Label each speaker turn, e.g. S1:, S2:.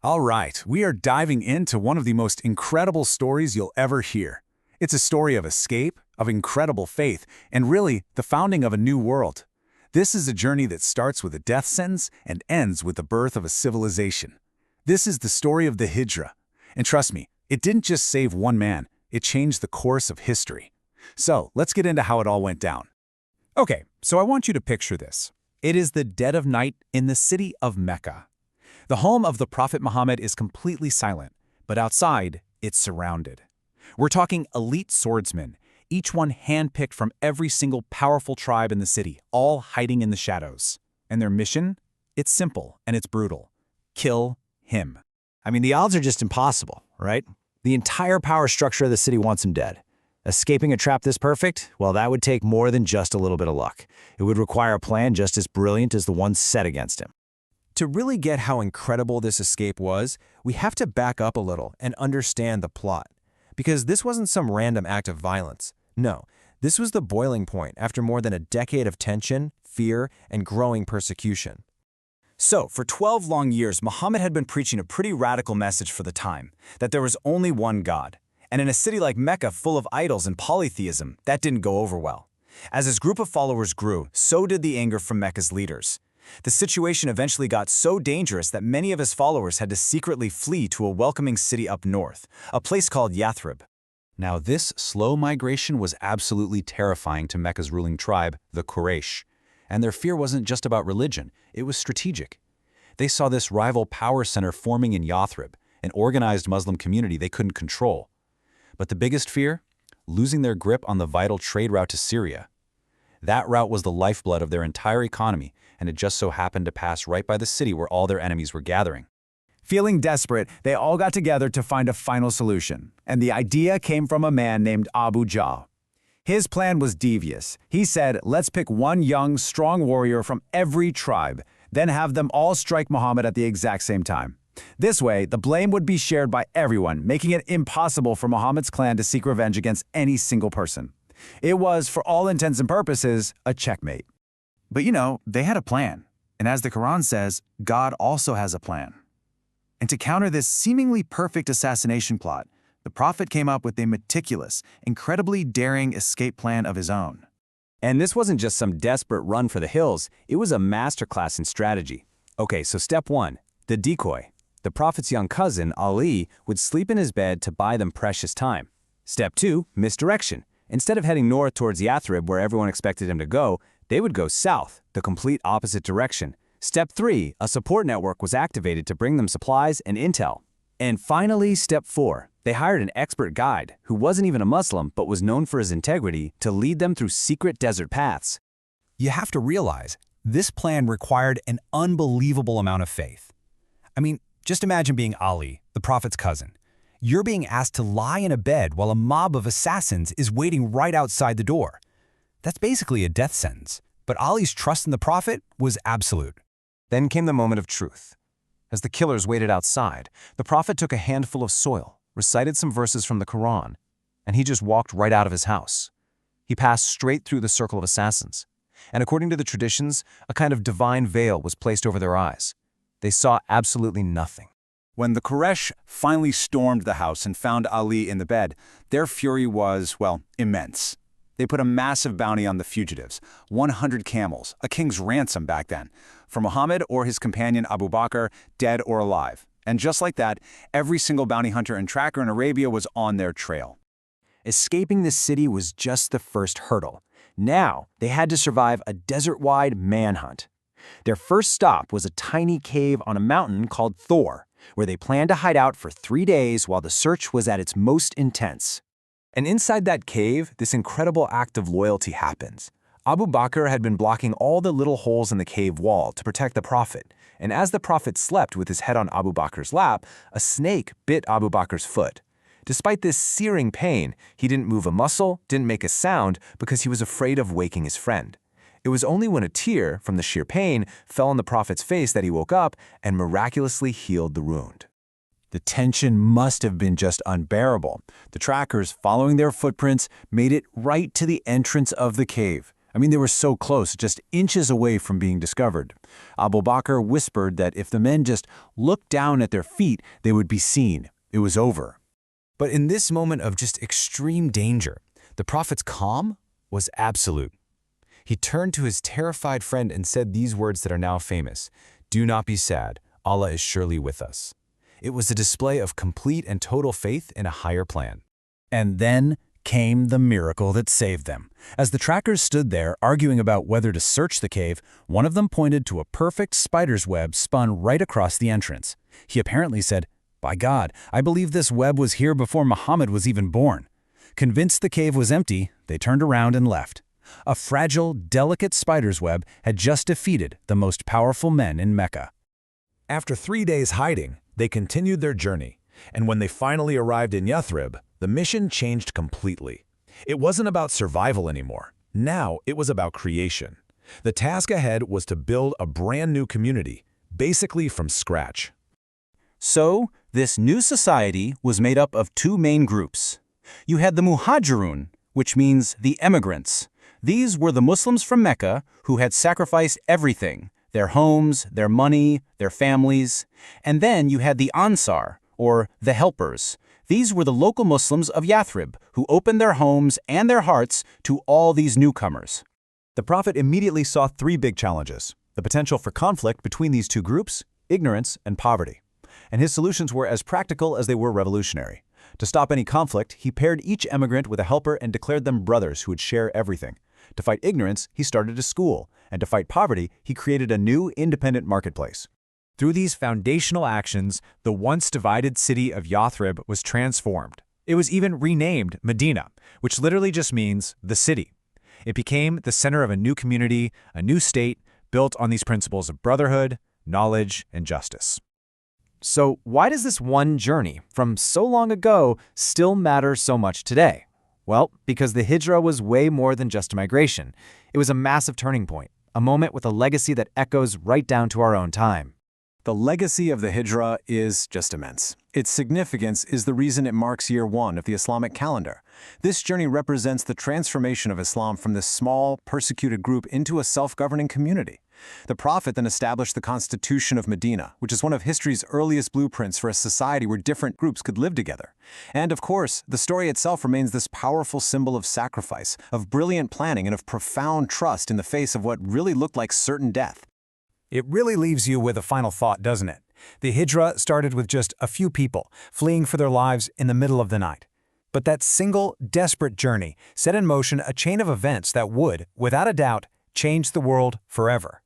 S1: All right, we are diving into one of the most incredible stories you'll ever hear. It's a story of escape, of incredible faith, and really, the founding of a new world. This is a journey that starts with a death sentence and ends with the birth of a civilization. This is the story of the Hijra. And trust me, it didn't just save one man, it changed the course of history. So, let's get into how it all went down.
S2: Okay, so I want you to picture this. It is the dead of night in the city of Mecca. The home of the Prophet Muhammad is completely silent, but outside, it's surrounded. We're talking elite swordsmen, each one handpicked from every single powerful tribe in the city, all hiding in the shadows. And their mission? It's simple and it's brutal. Kill him.
S3: I mean, the odds are just impossible, right? The entire power structure of the city wants him dead. Escaping a trap this perfect? Well, that would take more than just a little bit of luck. It would require a plan just as brilliant as the one set against him.
S2: To really get how incredible this escape was, we have to back up a little and understand the plot. Because this wasn't some random act of violence. No, this was the boiling point after more than a decade of tension, fear, and growing persecution.
S4: So, for 12 long years, Muhammad had been preaching a pretty radical message for the time, that there was only one God. And in a city like Mecca full of idols and polytheism, that didn't go over well. As his group of followers grew, so did the anger from Mecca's leaders. The situation eventually got so dangerous that many of his followers had to secretly flee to a welcoming city up north, a place called Yathrib.
S1: Now, this slow migration was absolutely terrifying to Mecca's ruling tribe, the Quraysh. And their fear wasn't just about religion, it was strategic. They saw this rival power center forming in Yathrib, an organized Muslim community they couldn't control. But the biggest fear? Losing their grip on the vital trade route to Syria. That route was the lifeblood of their entire economy, and it just so happened to pass right by the city where all their enemies were gathering.
S4: Feeling desperate, they all got together to find a final solution, and the idea came from a man named Abu Jahl. His plan was devious. He said, let's pick one young, strong warrior from every tribe, then have them all strike Muhammad at the exact same time. This way, the blame would be shared by everyone, making it impossible for Muhammad's clan to seek revenge against any single person. It was, for all intents and purposes, a checkmate.
S5: But they had a plan. And as the Quran says, God also has a plan. And to counter this seemingly perfect assassination plot, the Prophet came up with a meticulous, incredibly daring escape plan of his own.
S3: And this wasn't just some desperate run for the hills, it was a masterclass in strategy. Okay, so step 1, the decoy. The Prophet's young cousin, Ali, would sleep in his bed to buy them precious time. Step 2, misdirection. Instead of heading north towards Yathrib, where everyone expected him to go, they would go south, the complete opposite direction. Step 3, a support network was activated to bring them supplies and intel. And finally, step 4, they hired an expert guide, who wasn't even a Muslim but was known for his integrity, to lead them through secret desert paths.
S2: You have to realize, this plan required an unbelievable amount of faith. I mean, just imagine being Ali, the Prophet's cousin. You're being asked to lie in a bed while a mob of assassins is waiting right outside the door. That's basically a death sentence, but Ali's trust in the Prophet was absolute.
S6: Then came the moment of truth. As the killers waited outside, the Prophet took a handful of soil, recited some verses from the Quran, and he just walked right out of his house. He passed straight through the circle of assassins, and according to the traditions, a kind of divine veil was placed over their eyes. They saw absolutely nothing.
S1: When the Quraysh finally stormed the house and found Ali in the bed, their fury was, well, immense. They put a massive bounty on the fugitives, 100 camels, a king's ransom back then, for Muhammad or his companion Abu Bakr, dead or alive. And just like that, every single bounty hunter and tracker in Arabia was on their trail.
S3: Escaping the city was just the first hurdle. Now, they had to survive a desert-wide manhunt. Their first stop was a tiny cave on a mountain called Thor, where they planned to hide out for 3 days while the search was at its most intense.
S2: And inside that cave, this incredible act of loyalty happens. Abu Bakr had been blocking all the little holes in the cave wall to protect the Prophet, and as the Prophet slept with his head on Abu Bakr's lap, a snake bit Abu Bakr's foot. Despite this searing pain, he didn't move a muscle, didn't make a sound, because he was afraid of waking his friend. It was only when a tear, from the sheer pain, fell on the Prophet's face that he woke up and miraculously healed the wound.
S4: The tension must have been just unbearable. The trackers, following their footprints, made it right to the entrance of the cave. I mean, they were so close, just inches away from being discovered. Abu Bakr whispered that if the men just looked down at their feet, they would be seen. It was over.
S1: But in this moment of just extreme danger, the Prophet's calm was absolute. He turned to his terrified friend and said these words that are now famous, "Do not be sad, Allah is surely with us." It was a display of complete and total faith in a higher plan.
S4: And then came the miracle that saved them. As the trackers stood there arguing about whether to search the cave, one of them pointed to a perfect spider's web spun right across the entrance. He apparently said, "By God, I believe this web was here before Muhammad was even born." Convinced the cave was empty, they turned around and left. A fragile, delicate spider's web had just defeated the most powerful men in Mecca.
S2: After 3 days hiding, they continued their journey, and when they finally arrived in Yathrib, the mission changed completely. It wasn't about survival anymore. Now it was about creation. The task ahead was to build a brand new community, basically from scratch.
S3: So, this new society was made up of two main groups. You had the Muhajirun, which means the emigrants. These were the Muslims from Mecca who had sacrificed everything, their homes, their money, their families. And then you had the Ansar, or the helpers. These were the local Muslims of Yathrib who opened their homes and their hearts to all these newcomers.
S6: The Prophet immediately saw three big challenges: the potential for conflict between these two groups, ignorance, and poverty. And his solutions were as practical as they were revolutionary. To stop any conflict, he paired each emigrant with a helper and declared them brothers who would share everything. To fight ignorance, he started a school, and to fight poverty, he created a new independent marketplace.
S2: Through these foundational actions, the once divided city of Yathrib was transformed. It was even renamed Medina, which literally just means the city. It became the center of a new community, a new state, built on these principles of brotherhood, knowledge, and justice.
S3: So why does this one journey from so long ago still matter so much today? Well, because the Hijra was way more than just a migration. It was a massive turning point, a moment with a legacy that echoes right down to our own time.
S6: The legacy of the Hijra is just immense. Its significance is the reason it marks year one of the Islamic calendar. This journey represents the transformation of Islam from this small, persecuted group into a self-governing community. The Prophet then established the Constitution of Medina, which is one of history's earliest blueprints for a society where different groups could live together. And of course, the story itself remains this powerful symbol of sacrifice, of brilliant planning, and of profound trust in the face of what really looked like certain death.
S4: It really leaves you with a final thought, doesn't it? The Hijra started with just a few people fleeing for their lives in the middle of the night. But that single, desperate journey set in motion a chain of events that would, without a doubt, change the world forever.